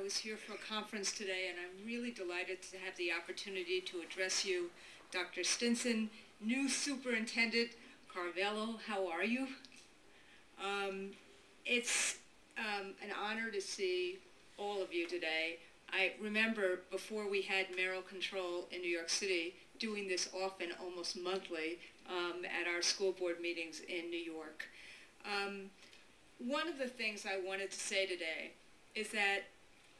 I was here for a conference today, and I'm really delighted to have the opportunity to address you. Dr. Stinson, new Superintendent Carvello, how are you? It's an honor to see all of you today. I remember before we had mayoral control in New York City, doing this often, almost monthly, at our school board meetings in New York. One of the things I wanted to say today is that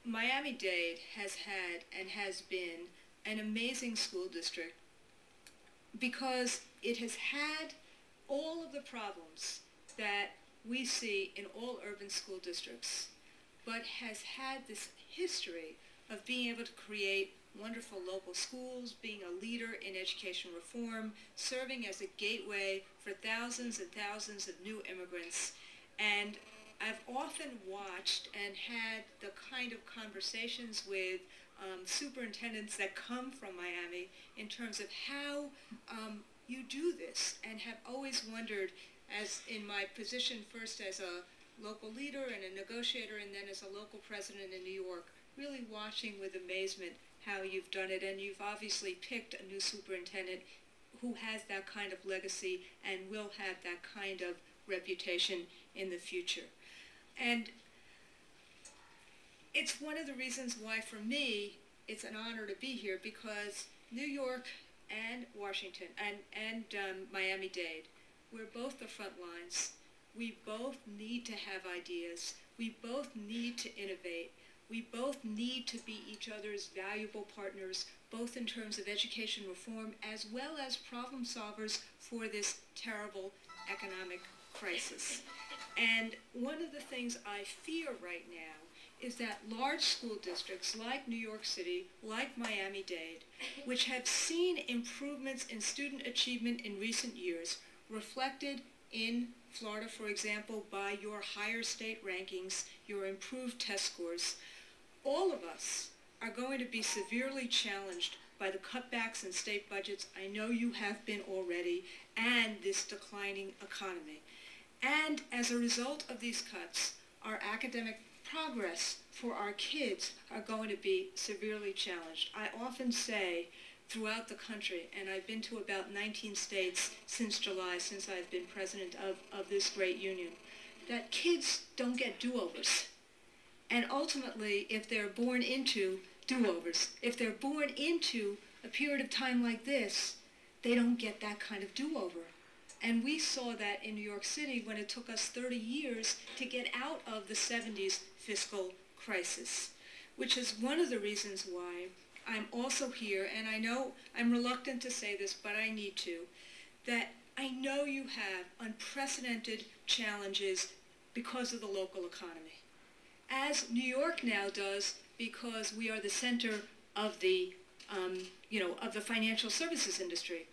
Miami-Dade has had and has been an amazing school district because it has had all of the problems that we see in all urban school districts, but has had this history of being able to create wonderful local schools, being a leader in education reform, serving as a gateway for thousands and thousands of new immigrants. And I've often watched and had the kind of conversations with superintendents that come from Miami in terms of how you do this, and have always wondered, as in my position first as a local leader and a negotiator and then as a local president in New York, really watching with amazement how you've done it. And you've obviously picked a new superintendent who has that kind of legacy and will have that kind of reputation in the future. And it's one of the reasons why, for me, it's an honor to be here, because New York and Washington and Miami-Dade, we're both the front lines. We both need to have ideas. We both need to innovate. We both need to be each other's valuable partners, both in terms of education reform as well as problem solvers for this terrible economic crisis. And one of the things I fear right now is that large school districts like New York City, like Miami-Dade, which have seen improvements in student achievement in recent years, reflected in Florida, for example, by your higher state rankings, your improved test scores, all of us are going to be severely challenged by the cutbacks in state budgets. I know you have been already, and this declining economy. And as a result of these cuts, our academic progress for our kids are going to be severely challenged. I often say throughout the country, and I've been to about 19 states since July, since I've been president of this great union, that kids don't get do-overs. And ultimately, if they're born into do-overs, if they're born into a period of time like this, they don't get that kind of do-over. And we saw that in New York City when it took us 30 years to get out of the 70s fiscal crisis, which is one of the reasons why I'm also here, and I know I'm reluctant to say this, but I need to, that I know you have unprecedented challenges because of the local economy, as New York now does, because we are the center of the, of the financial services industry.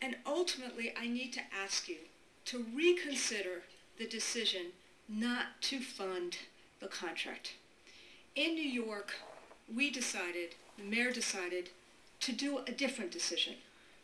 And ultimately, I need to ask you to reconsider the decision not to fund the contract. In New York, we decided, the mayor decided, to do a different decision.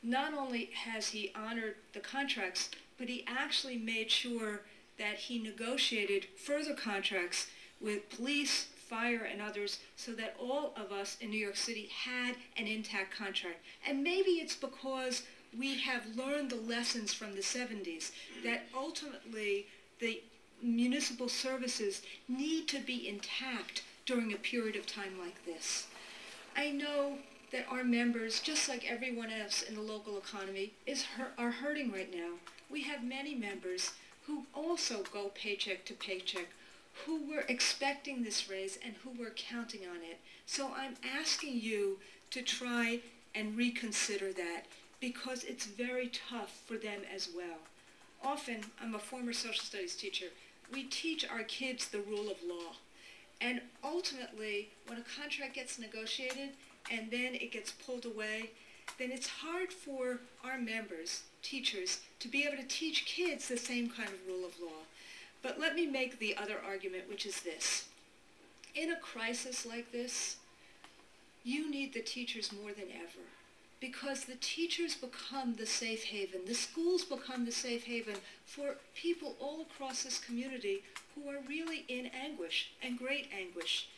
Not only has he honored the contracts, but he actually made sure that he negotiated further contracts with police, fire, and others, so that all of us in New York City had an intact contract. And maybe it's because we have learned the lessons from the 70s, that ultimately the municipal services need to be intact during a period of time like this. I know that our members, just like everyone else in the local economy, are hurting right now. We have many members who also go paycheck to paycheck, who were expecting this raise and who were counting on it. So I'm asking you to try and reconsider that, because it's very tough for them as well. Often, I'm a former social studies teacher, we teach our kids the rule of law. And ultimately, when a contract gets negotiated and then it gets pulled away, then it's hard for our members, teachers, to be able to teach kids the same kind of rule of law. But let me make the other argument, which is this. In a crisis like this, you need the teachers more than ever, because the teachers become the safe haven. The schools become the safe haven for people all across this community who are really in anguish, and great anguish.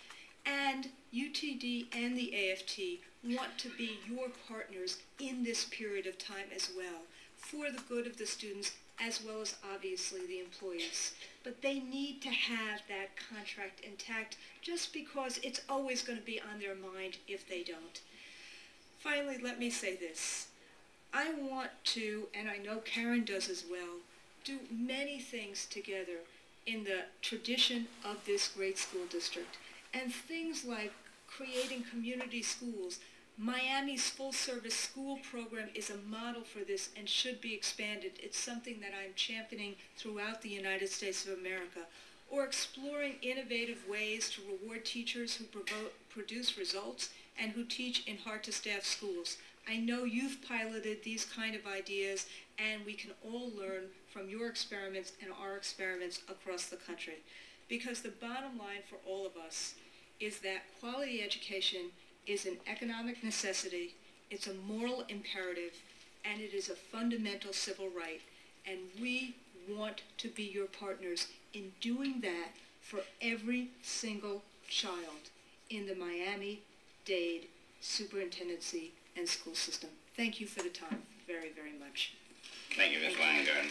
And UTD and the AFT want to be your partners in this period of time as well, for the good of the students as well as obviously the employees. But they need to have that contract intact, just because it's always going to be on their mind if they don't. Finally, let me say this. I want to, and I know Karen does as well, do many things together in the tradition of this great school district. And things like creating community schools. Miami's full-service school program is a model for this and should be expanded. It's something that I'm championing throughout the United States of America. Or exploring innovative ways to reward teachers who produce results and who teach in hard-to-staff schools. I know you've piloted these kind of ideas, and we can all learn from your experiments and our experiments across the country. Because the bottom line for all of us is that quality education is an economic necessity, it's a moral imperative, and it is a fundamental civil right. And we want to be your partners in doing that for every single child in the Miami-Dade Superintendency and School System. Thank you for the time very, very much. Thank you, Ms. Weingarten.